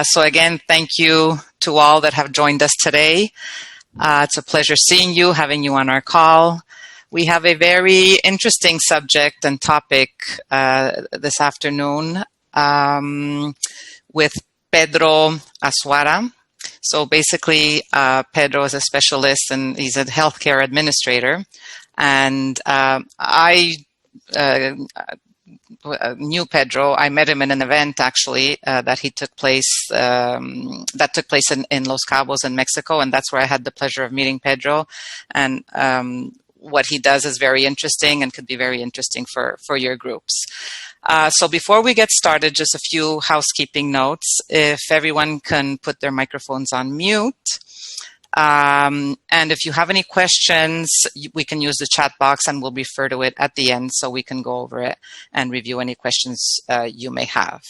So again, thank you to all that have joined us today. It's a pleasure seeing you, having you on our call. We have a very interesting subject and topic this afternoon with Pedro Azuara. So basically, Pedro is a specialist and he's a healthcare administrator. And I knew Pedro. I met him in an event actually that took place in Los Cabos in Mexico, and that's where I had the pleasure of meeting Pedro. And what he does is very interesting and could be very interesting for your groups. So before we get started, just a few housekeeping notes. If everyone can put their microphones on mute. And if you have any questions, we can use the chat box and we'll refer to it at the end so we can go over it and review any questions you may have.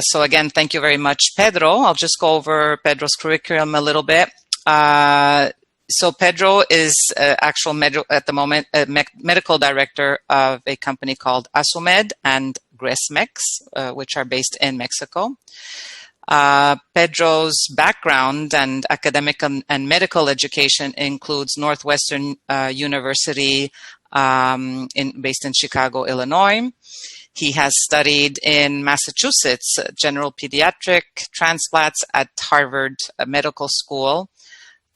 So again, thank you very much, Pedro. I'll just go over Pedro's curriculum a little bit. So Pedro is at the moment a medical director of a company called Azumed and Gresmex, which are based in Mexico. Pedro's background and academic and medical education includes Northwestern University based in Chicago, Illinois. He has studied in Massachusetts, general pediatric transplants at Harvard Medical School.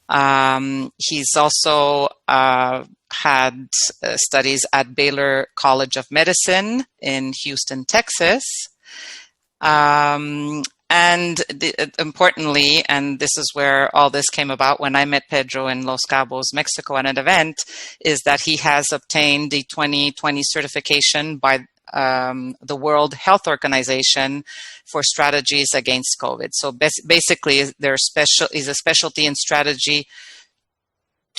He's also had studies at Baylor College of Medicine in Houston, Texas. And importantly, and this is where all this came about when I met Pedro in Los Cabos, Mexico at an event, is that he has obtained the 2020 certification by the World Health Organization for strategies against COVID. So basically, is a specialty in strategy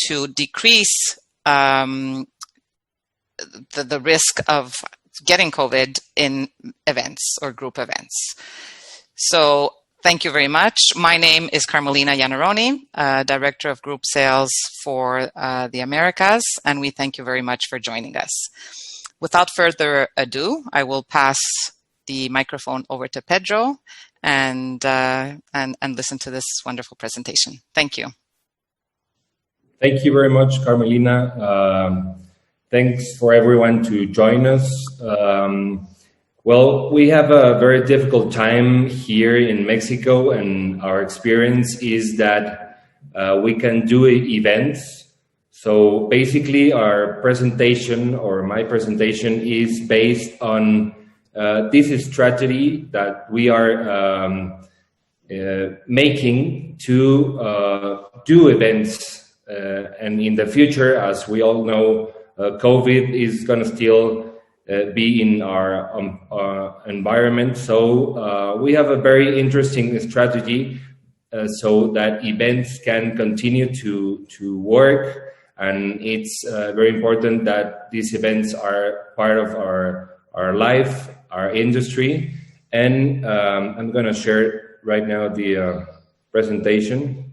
to decrease the risk of getting COVID in events or group events. So thank you very much. My name is Carmelina Iannarone, Director of Group Sales for the Americas, and we thank you very much for joining us. Without further ado, I will pass the microphone over to Pedro and listen to this wonderful presentation. Thank you. Thank you very much, Carmelina. Thanks for everyone to join us. Well, we have a very difficult time here in Mexico, and our experience is that we can do events. So basically our presentation, or my presentation, is based on this strategy that we are making to do events. And in the future, as we all know, COVID is going to still be in our environment. So we have a very interesting strategy so that events can continue to work. And it's very important that these events are part of our life, our industry. And I'm going to share right now the presentation.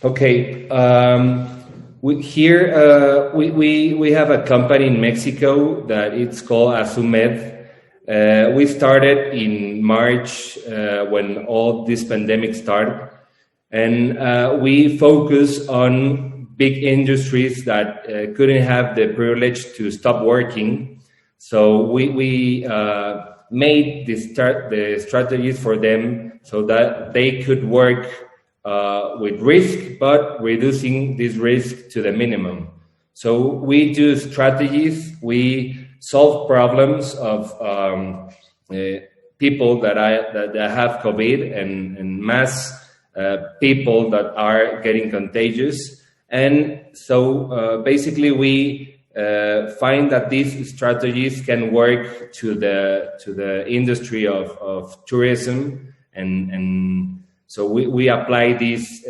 Okay, we have a company in Mexico that it's called Azumed. We started in March when all this pandemic started, and we focus on big industries that couldn't have the privilege to stop working. So we made the strategies for them so that they could work with risk, but reducing this risk to the minimum. So we do strategies, we solve problems of people that have COVID and mass people that are getting contagious. And so basically we find that these strategies can work to the industry of tourism, and so we apply these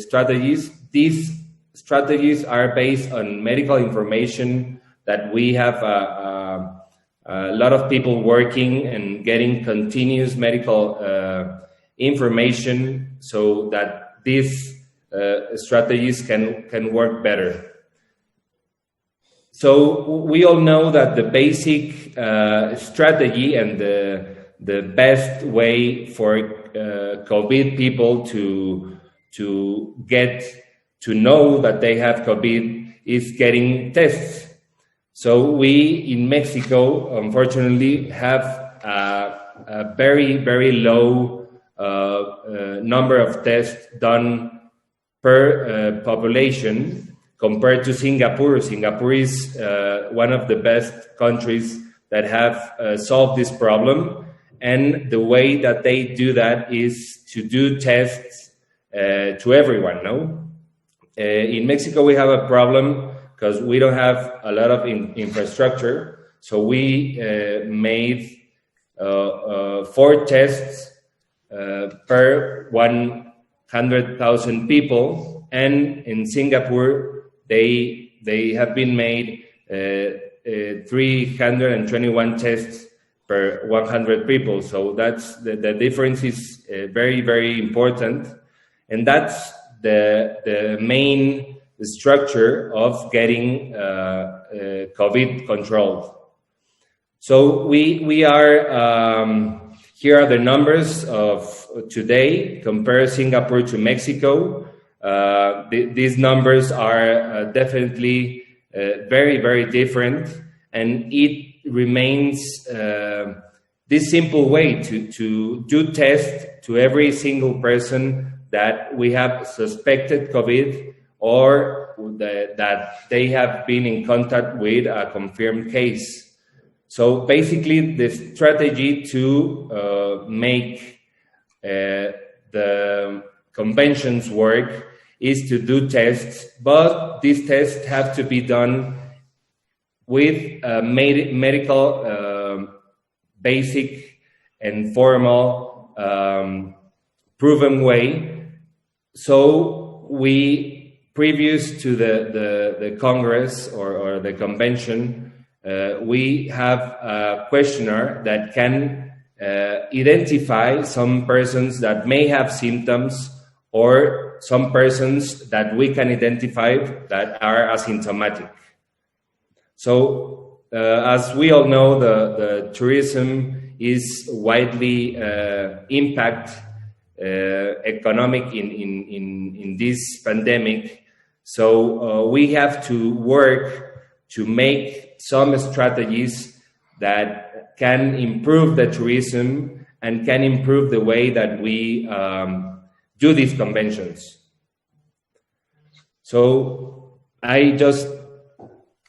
strategies. These strategies are based on medical information that we have a lot of people working and getting continuous medical information so that these strategies can work better. So we all know that the basic strategy and the best way for COVID people to get to know that they have COVID is getting tests. So we in Mexico, unfortunately, have a very, very low number of tests done per population compared to Singapore. Singapore is one of the best countries that have solved this problem. And the way that they do that is to do tests to everyone, no? In Mexico, we have a problem because we don't have a lot of infrastructure. So we made 4 tests per 100,000 people. And in Singapore, they have been made 321 tests per 100 people. So that's the difference is very, very important. And that's the main structure of getting COVID controlled. So we are, here are the numbers of today, compare Singapore to Mexico. These numbers are definitely very, very different, and it remains this simple way to do tests to every single person that we have suspected COVID or that they have been in contact with a confirmed case. So basically the strategy to make the conventions work is to do tests, but these tests have to be done with a medical, basic and formal, proven way. So we, previous to the Congress or the convention, we have a questionnaire that can identify some persons that may have symptoms or some persons that we can identify that are asymptomatic. So as we all know, the tourism is widely impact economic in this pandemic. So we have to work to make some strategies that can improve the tourism and can improve the way that we do these conventions. So I just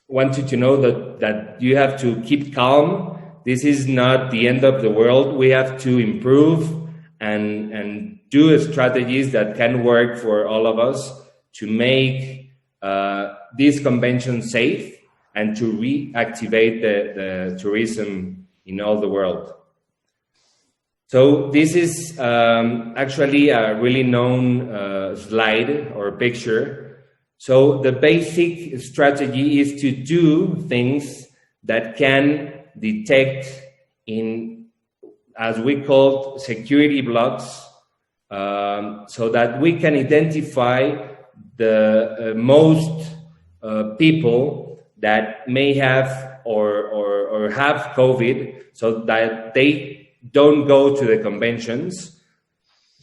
want you to know that you have to keep calm. This is not the end of the world. We have to improve and do strategies that can work for all of us to make this convention safe and to reactivate the tourism in all the world. So this is actually a really known slide or picture. So the basic strategy is to do things that can detect in, as we call, security blocks, so that we can identify the most people that may have or have COVID, so that they don't go to the conventions.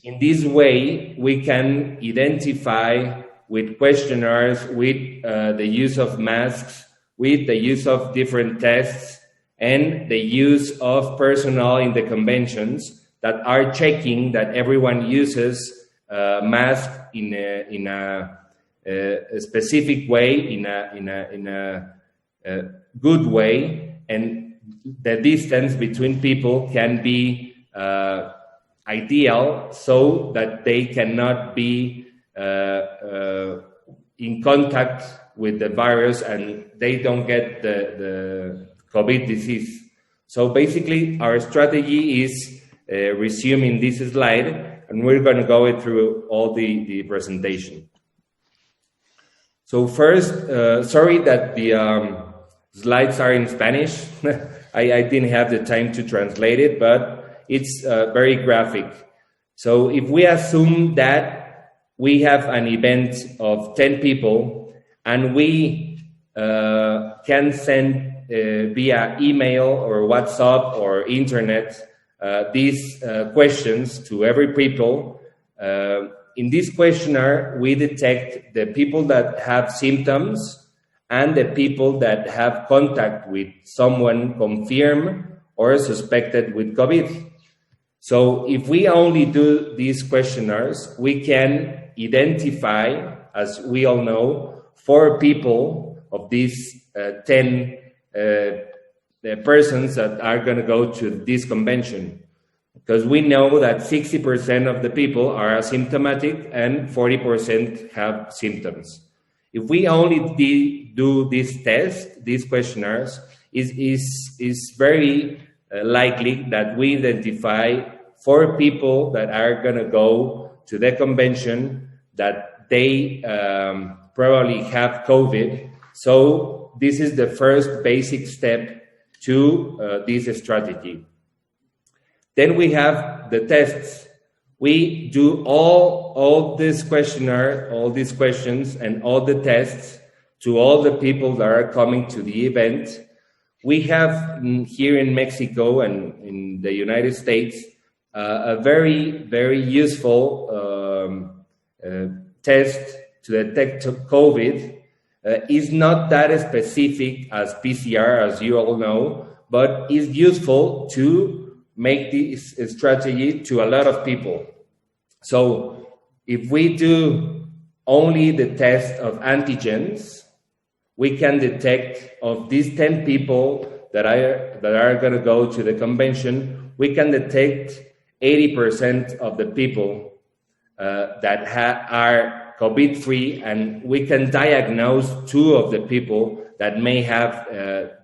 In this way, we can identify with questionnaires, with the use of masks, with the use of different tests, and the use of personnel in the conventions that are checking that everyone uses masks in a specific way, in a good way, and the distance between people can be ideal so that they cannot be in contact with the virus and they don't get the COVID disease. So basically our strategy is resuming this slide, and we're going to go through all the presentation. So first, sorry that the slides are in Spanish. I didn't have the time to translate it, but it's very graphic. So if we assume that we have an event of 10 people and we can send via email or WhatsApp or internet these questions to every people, in this questionnaire, we detect the people that have symptoms and the people that have contact with someone confirmed or suspected with COVID. So if we only do these questionnaires, we can identify, as we all know, 4 people of these 10 persons that are going to go to this convention. Because we know that 60% of the people are asymptomatic and 40% have symptoms. If we only do this test, these questionnaires, is very likely that we identify 4 people that are going to go to the convention that they probably have COVID. So this is the first basic step to this strategy. Then we have the tests. We do all this questionnaire, all these questions and all the tests to all the people that are coming to the event. We have here in Mexico and in the United States a very, very useful test to detect COVID. Is not that specific as PCR, as you all know, but is useful to make this strategy to a lot of people. So if we do only the test of antigens, we can detect of these 10 people that are going to go to the convention, we can detect 80% of the people that are COVID-free, and we can diagnose 2 of the people that may have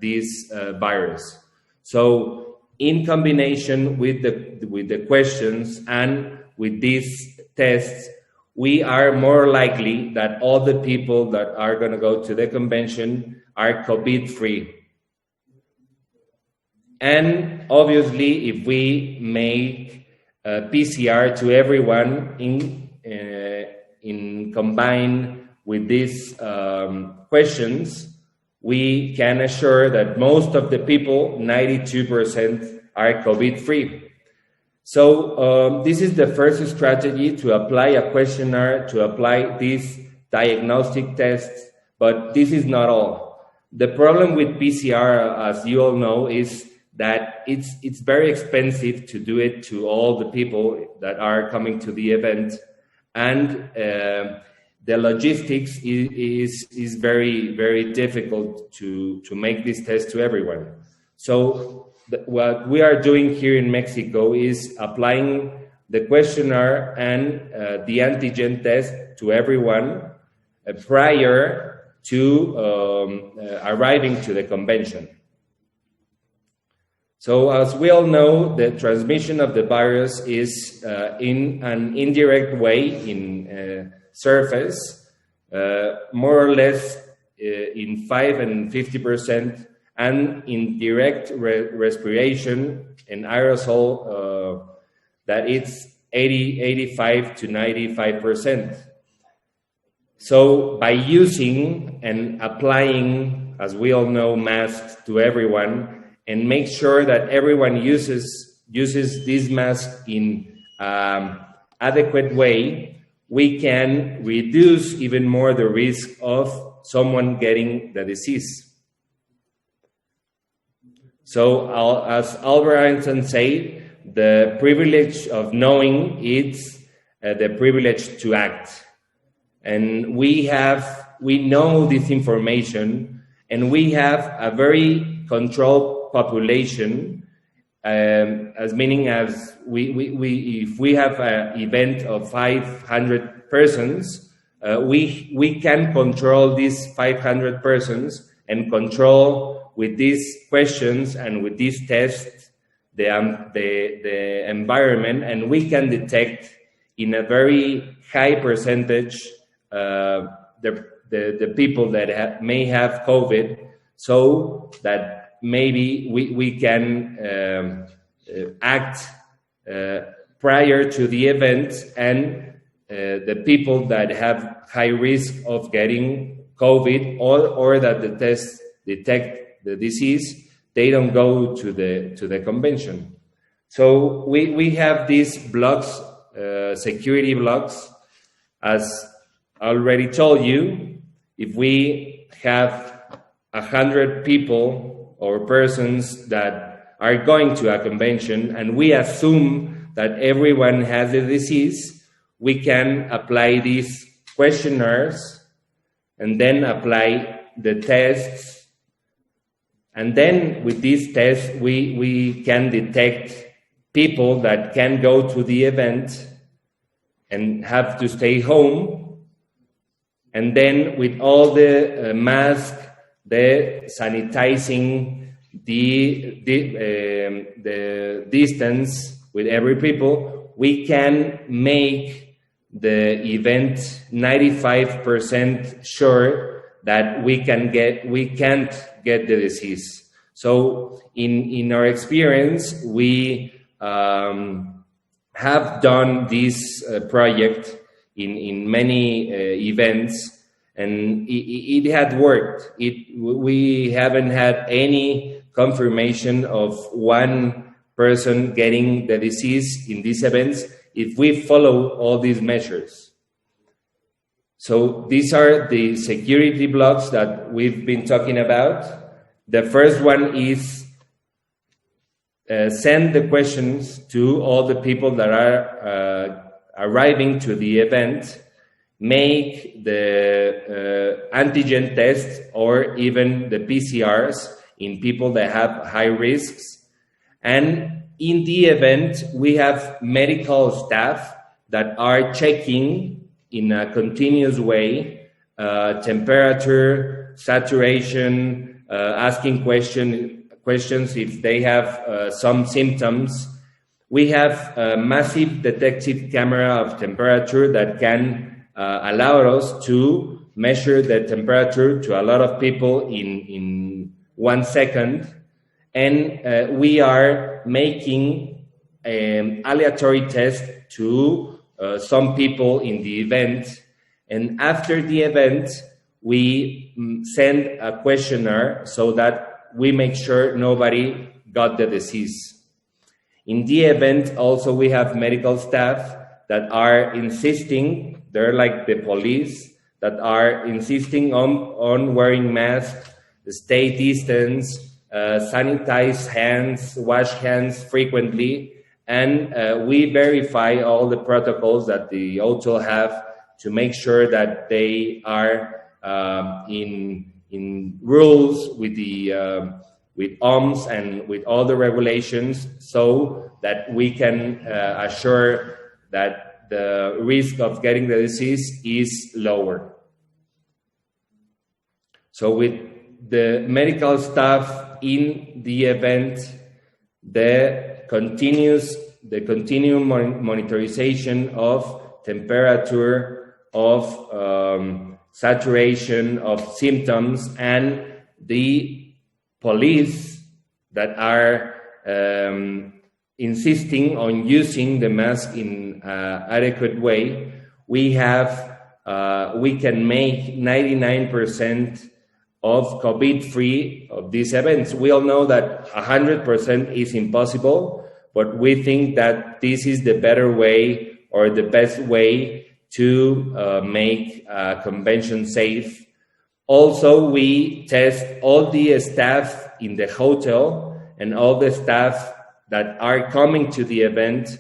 this virus. So in combination with the questions and with these tests, we are more likely that all the people that are going to go to the convention are COVID-free. And obviously, if we make PCR to everyone in combine with these questions, we can assure that most of the people, 92%, are COVID-free. So this is the first strategy, to apply a questionnaire, to apply these diagnostic tests, but this is not all. The problem with PCR, as you all know, is that it's very expensive to do it to all the people that are coming to the event, and the logistics is very, very difficult to make this test to everyone. So what we are doing here in Mexico is applying the questionnaire and the antigen test to everyone prior to arriving to the convention. So as we all know, the transmission of the virus is in an indirect way in surface, more or less in 5 and 50%, and in direct respiration and aerosol that it's 85 to 95%. So by using and applying, as we all know, masks to everyone, and make sure that everyone uses this mask in adequate way, we can reduce even more the risk of someone getting the disease. So as Albert Einstein said, the privilege of knowing is the privilege to act. And we know this information, and we have a very controlled population, as meaning as if we have an event of 500 persons, we can control these 500 persons and control with these questions and with these tests the environment, and we can detect in a very high percentage the people that may have COVID, so that maybe we can act prior to the event, and the people that have high risk of getting COVID or that the tests detect the disease, they don't go to the convention. So we have these blocks, security blocks. As I already told you, if we have 100 people or persons that are going to a convention and we assume that everyone has the disease, we can apply these questionnaires and then apply the tests. And then with these tests, we can detect people that can go to the event and have to stay home. And then with all the masks, the sanitizing, the distance with every people, we can make the event 95% sure that we can't get the disease. So in our experience, we have done this project in many events, and it had worked. We haven't had any confirmation of one person getting the disease in these events if we follow all these measures. So these are the security blocks that we've been talking about. The first one is send the questions to all the people that are arriving to the event, make the antigen tests or even the PCRs in people that have high risks. And in the event, we have medical staff that are checking in a continuous way temperature, saturation, asking questions if they have some symptoms. We have a massive detective camera of temperature that can allow us to measure the temperature to a lot of people in 1 second. And we are making an aleatory test to some people in the event. And after the event, we send a questionnaire so that we make sure nobody got the disease. In the event, also, we have medical staff that are insisting, they're like the police, that are insisting on wearing masks, stay distance, sanitize hands, wash hands frequently, and we verify all the protocols that the hotel have to make sure that they are in rules with the with OMS and with all the regulations, so that we can assure that the risk of getting the disease is lower. So with the medical staff in the event, the continued monitorization of temperature, of saturation, of symptoms, and the police that are insisting on using the mask in adequate way, we can make 99% of COVID-free of these events. We all know that 100% is impossible, but we think that this is the better way or the best way to make a convention safe. Also, we test all the staff in the hotel and all the staff that are coming to the event,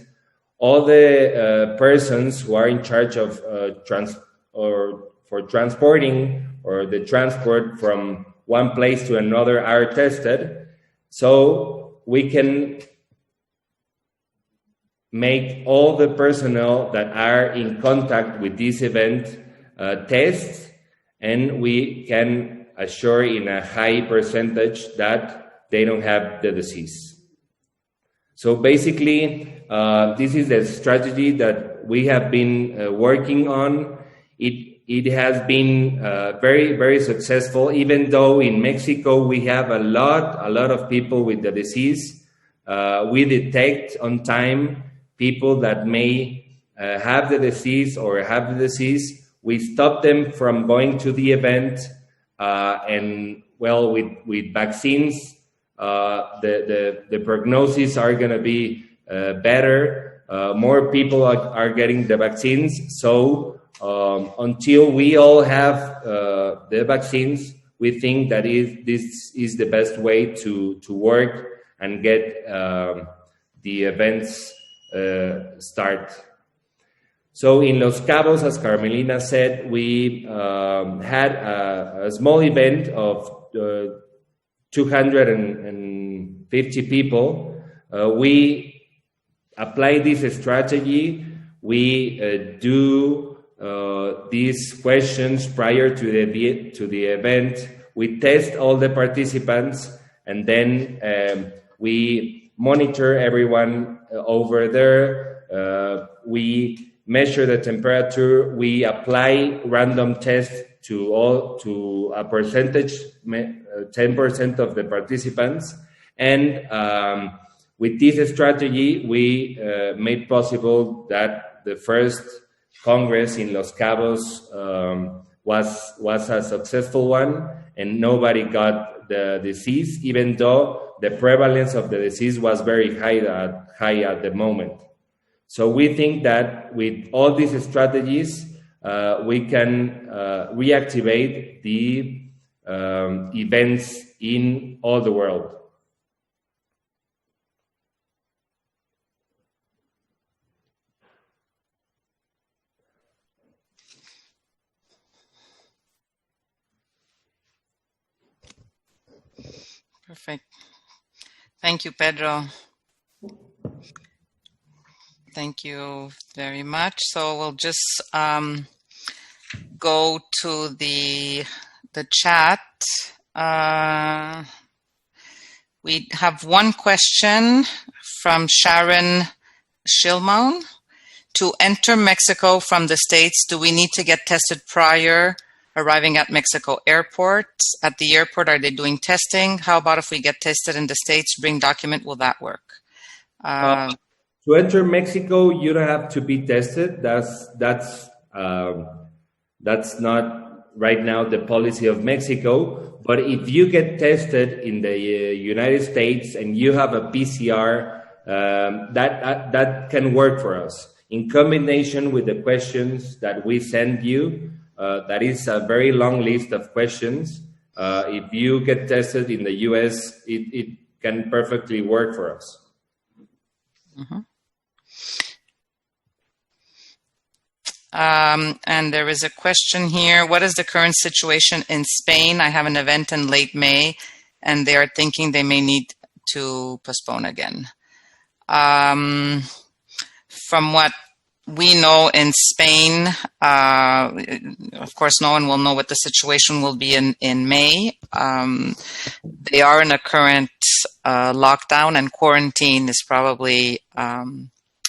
all the persons who are in charge of transporting or the transport from one place to another are tested, so we can make all the personnel that are in contact with this event tests, and we can assure in a high percentage that they don't have the disease. So basically, this is the strategy that we have been working on. It has been very, very successful, even though in Mexico we have a lot of people with the disease. We detect on time people that may have the disease or have the disease. We stop them from going to the event, and well, with vaccines, the prognosis are going to be better. More people are getting the vaccines. So until we all have the vaccines, we think that this is the best way to work and get the events start. So in Los Cabos, as Carmelina said, we had a small event of 250 people. We apply this strategy. We do these questions prior to the event. We test all the participants, and then we monitor everyone over there. We measure the temperature. We apply random tests to a percentage, 10% of the participants, and with this strategy, we made possible that the first Congress in Los Cabos was a successful one, and nobody got the disease, even though the prevalence of the disease was very high at the moment. So we think that with all these strategies, we can reactivate the events in all the world. Perfect. Thank you, Pedro. Thank you very much. So we'll just go to the chat. We have one question from Sharon Shilmon. To enter Mexico from the States, do we need to get tested prior arriving at Mexico airport? At the airport, are they doing testing? How about if we get tested in the States, bring document, will that work? To enter Mexico, you don't have to be tested. That's not right now the policy of Mexico. But if you get tested in the United States and you have a PCR, that can work for us. In combination with the questions that we send you, that is a very long list of questions. If you get tested in the US, it can perfectly work for us. Mm-hmm. And there is a question here. What is the current situation in Spain? I have an event in late May, and they are thinking they may need to postpone again. From what we know in Spain, of course, no one will know what the situation will be in May. They are in a current lockdown, and quarantine is probably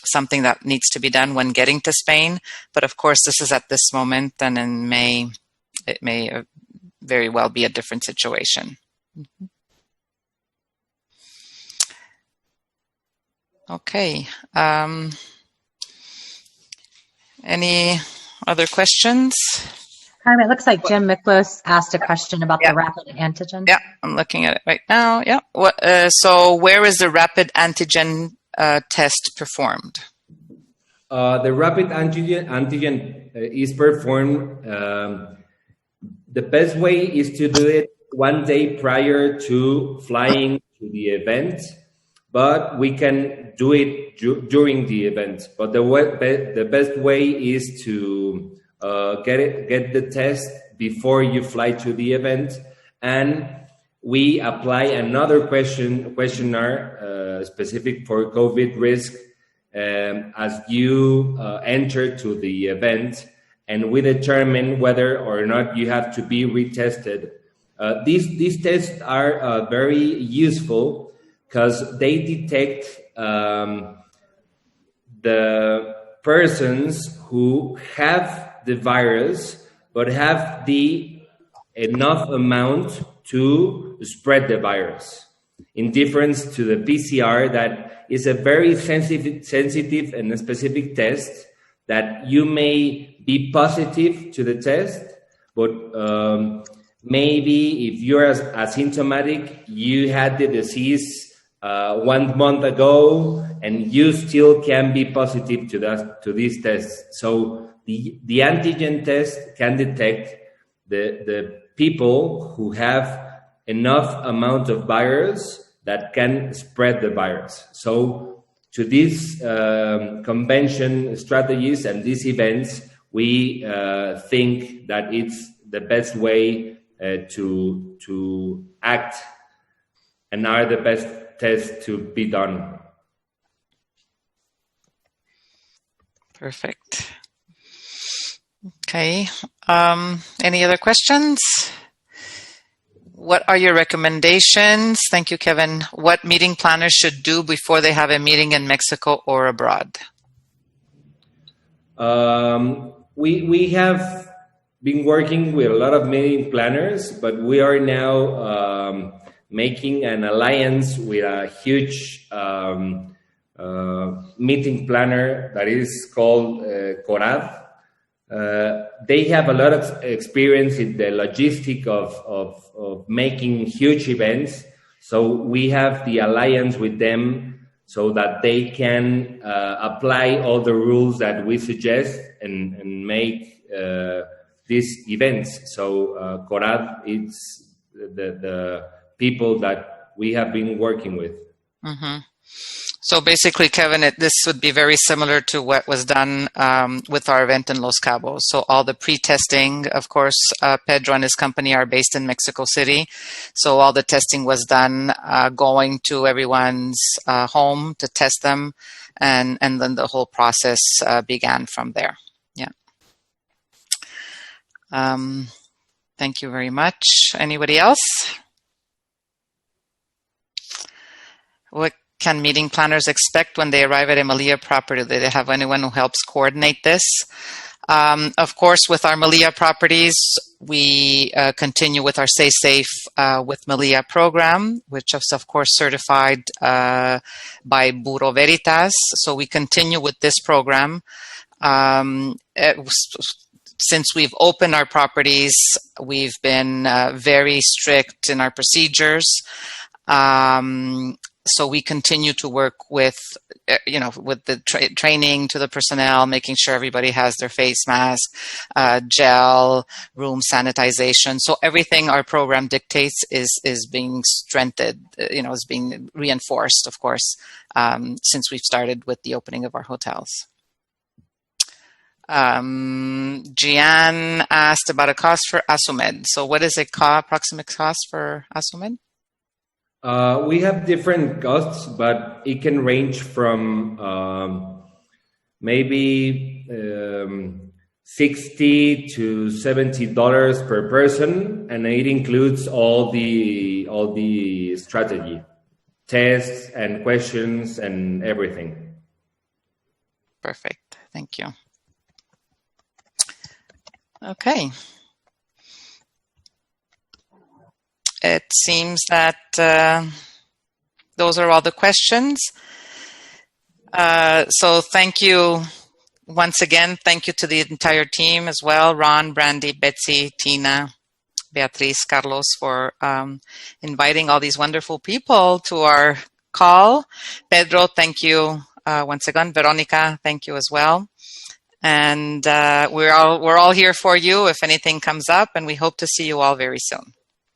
something that needs to be done when getting to Spain. But of course, this is at this moment, and in May, it may very well be a different situation. Mm-hmm. Okay. Any other questions? Carmen, it looks like Jim Miklos asked a question about the rapid antigen. Yeah, I'm looking at it right now. Yeah. So where is the rapid antigen test performed? The rapid antigen is performed. The best way is to do it one day prior to flying to the event, but we can do it during the event. But the best way is to get the test before you fly to the event, and we apply another questionnaire specific for COVID risk as you enter to the event, and we determine whether or not you have to be retested. These tests are very useful because they detect the persons who have the virus but have the enough amount to spread the virus. in difference to the PCR, that is a very sensitive and specific test that you may be positive to the test, but maybe if you're asymptomatic, you had the disease 1 month ago, and you still can be positive to this test. So the antigen test can detect the people who have enough amount of virus that can spread the virus. So to these convention strategies and these events, we think that it's the best way to act and are the best tests to be done. Perfect. Okay. Any other questions? What are your recommendations? Thank you, Kevin. What meeting planners should do before they have a meeting in Mexico or abroad? We have been working with a lot of meeting planners, but we are now making an alliance with a huge meeting planner that is called Corad. They have a lot of experience in the logistic of making huge events. So we have the alliance with them so that they can apply all the rules that we suggest and make these events. So Corad, it's the people that we have been working with. Mm-hmm. So basically, Kevin, this would be very similar to what was done with our event in Los Cabos. So all the pre-testing, of course, Pedro and his company are based in Mexico City. So all the testing was done going to everyone's home to test them. And then the whole process began from there. Yeah. Thank you very much. Anybody else? What can meeting planners expect when they arrive at a Malia property? Do they have anyone who helps coordinate this? Of course, with our Malia properties, we continue with our Stay Safe with Malia program, which is, of course, certified by Bureau Veritas. So we continue with this program. Since we've opened our properties, we've been very strict in our procedures. So we continue to work with, with the training to the personnel, making sure everybody has their face mask, gel, room sanitization. So everything our program dictates is being strengthened, is being reinforced, of course, since we've started with the opening of our hotels. Gian asked about a cost for Azumed. So what is a approximate cost for Azumed? We have different costs, but it can range from maybe $60 to $70 per person, and it includes all the strategy, tests and questions and everything. Perfect. Thank you. Okay. It seems that those are all the questions. So thank you once again. Thank you to the entire team as well. Ron, Brandy, Betsy, Tina, Beatriz, Carlos, for inviting all these wonderful people to our call. Pedro, thank you once again. Veronica, thank you as well. And we're all here for you if anything comes up, and we hope to see you all very soon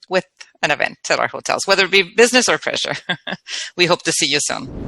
with an event at our hotels, whether it be business or pleasure. We hope to see you soon.